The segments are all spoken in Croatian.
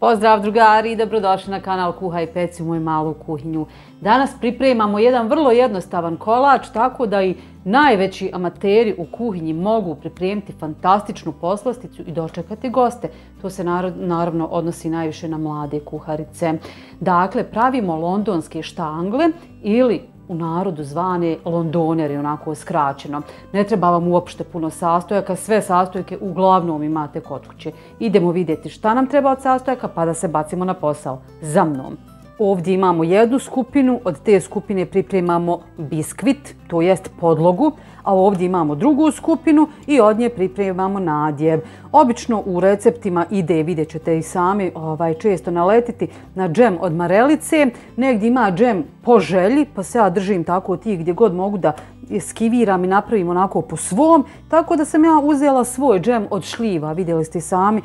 Pozdrav drugari i dobrodošli na kanal Kuhaj i peci u moju malu kuhinju. Danas pripremamo jedan vrlo jednostavan kolač, tako da i najveći amateri u kuhinji mogu pripremiti fantastičnu poslasticu i dočekati goste. To se naravno odnosi najviše na mlade kuharice. Dakle, pravimo londonske štangle ili u narodu zvane londoneri, onako skraćeno. Ne treba vam uopšte puno sastojaka, sve sastojke uglavnom imate kod kuće. Idemo vidjeti šta nam treba od sastojaka pa da se bacimo na posao. Za mnom. Ovdje imamo jednu skupinu, od te skupine pripremamo biskvit, to jest podlogu, a ovdje imamo drugu skupinu i od nje pripremamo nadjev. Obično u receptima ide, vidjet ćete i sami, često naletiti na džem od marelice. Negdje ima džem po želji, pa se ja držim tako od tih gdje god mogu da skiviram i napravim onako po svom. Tako da sam ja uzela svoj džem od šljiva, vidjeli ste i sami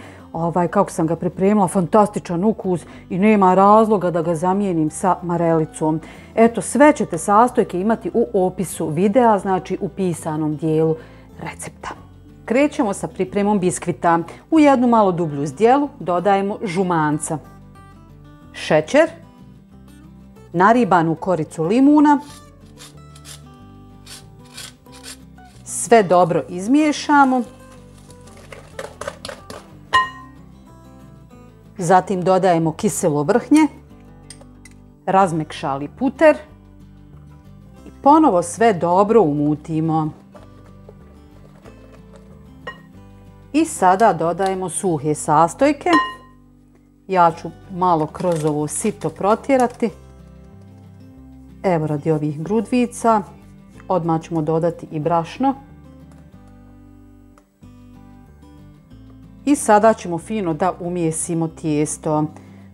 kako sam ga pripremila, fantastičan ukus i nema razloga da ga zamijenim sa marelicom. Eto, sve ćete sastojke imati u opisu videa, znači u pisanom dijelu recepta. Krećemo sa pripremom biskvita. U jednu malo dublju zdjelu dodajemo žumanca, šećer, naribanu koricu limuna. Sve dobro izmiješamo. Zatim dodajemo kiselo vrhnje, razmekšali puter i ponovo sve dobro umutimo. I sada dodajemo suhe sastojke. Ja ću malo kroz ovo sito protjerati. Evo radi ovih grudvica. Odmah ćemo dodati i brašno. I sada ćemo fino da umijesimo tijesto.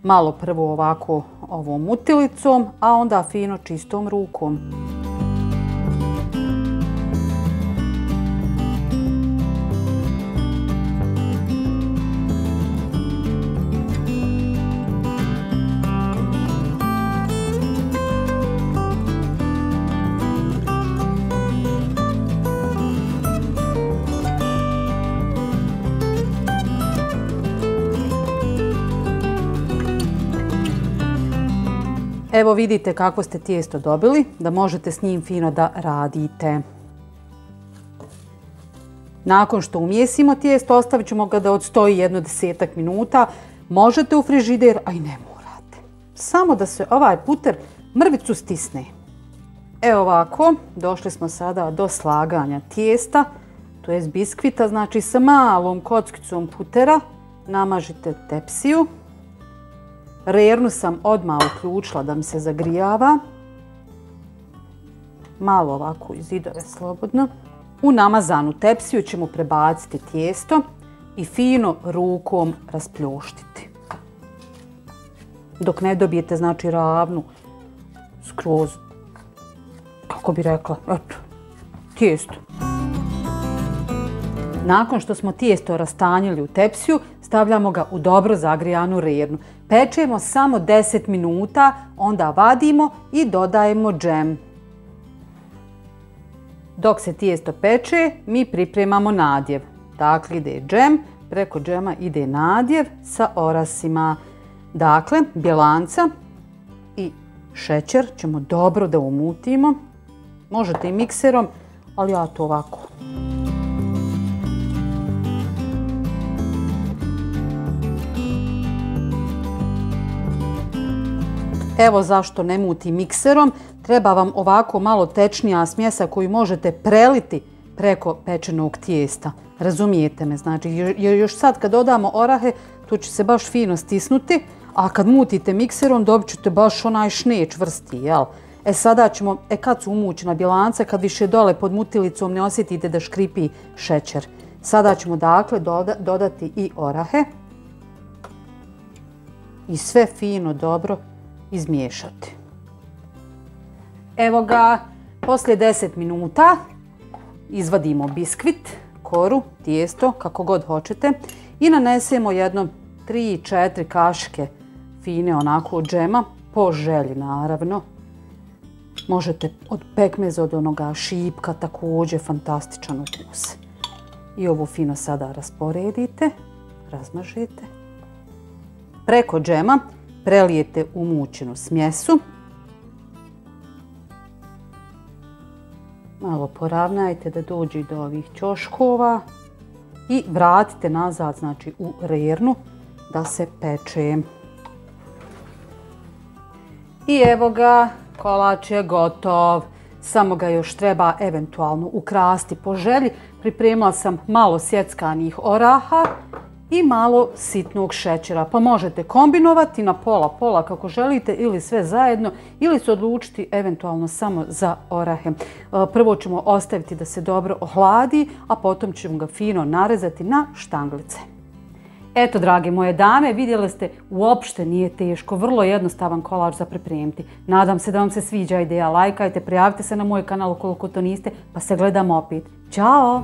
Malo prvo ovako ovom utilicom, a onda fino čistom rukom. Evo vidite kako ste tijesto dobili, da možete s njim fino da radite. Nakon što umjesimo tijesto, ostavit ćemo ga da odstoji jedno 10 minuta. Možete u frižider, a i ne morate. Samo da se ovaj puter mrvicu stisne. Evo ovako, došli smo sada do slaganja tijesta, to jest biskvita, znači sa malom kockicom putera namažite tepsiju. Rernu sam odmah uključila da mi se zagrijava. Malo ovako iz zidove slobodno. U namazanu tepsiju ćemo prebaciti tijesto i fino rukom raspljuštiti. Dok ne dobijete, znači, ravnu, skroz, kako bi rekla, eto, tijesto. Nakon što smo tijesto rastanjili u tepsiju, stavljamo ga u dobro zagrijanu rernu. Pečemo samo 10 minuta, onda vadimo i dodajemo džem. Dok se tijesto peče, mi pripremamo nadjev. Dakle, ide džem, preko džema ide nadjev sa orasima. Dakle, bjelanca i šećer ćemo dobro da umutimo. Možete i mikserom, ali ja to ovako. Evo zašto ne muti mikserom. Treba vam ovako malo tečnija smjesa koju možete preliti preko pečenog tijesta. Razumijete me, znači još sad kad dodamo orahe, to će se baš fino stisnuti, a kad mutite mikserom dobit ćete baš onaj šnee čvrsti, jel? Sada ćemo, kad su umućena bjelanca, kad više dole pod mutilicom ne osjetite da škripi šećer. Sada ćemo dakle dodati i orahe i sve fino dobro izmiješati. Evo ga, poslije 10 minuta izvadimo biskvit, koru, tijesto, kako god hoćete i nanesemo jedno 3-4 kašike fine onako od džema, po želji naravno. Možete od pekmeza, od onoga šipka, također fantastičan ukus. I ovo fino sada rasporedite, razmažete. preko džema prelijete umućenu smjesu. Malo poravnajte da dođe do ovih ćoškova i vratite nazad, znači u rernu da se peče. I evo ga, kolač je gotov. Samo ga još treba eventualno ukrasiti po želji. Pripremila sam malo sjeckanih oraha i malo sitnog šećera. Pa možete kombinovati na pola kako želite ili sve zajedno ili se odlučiti eventualno samo za orahe. Prvo ćemo ostaviti da se dobro ohladi, a potom ćemo ga fino narezati na štanglice. Eto, drage moje dame, vidjeli ste, uopšte nije teško, vrlo jednostavan kolač za pripremiti. Nadam se da vam se sviđa ideja, lajkajte, prijavite se na moj kanal ukoliko to niste, pa se gledamo opet. Ćao!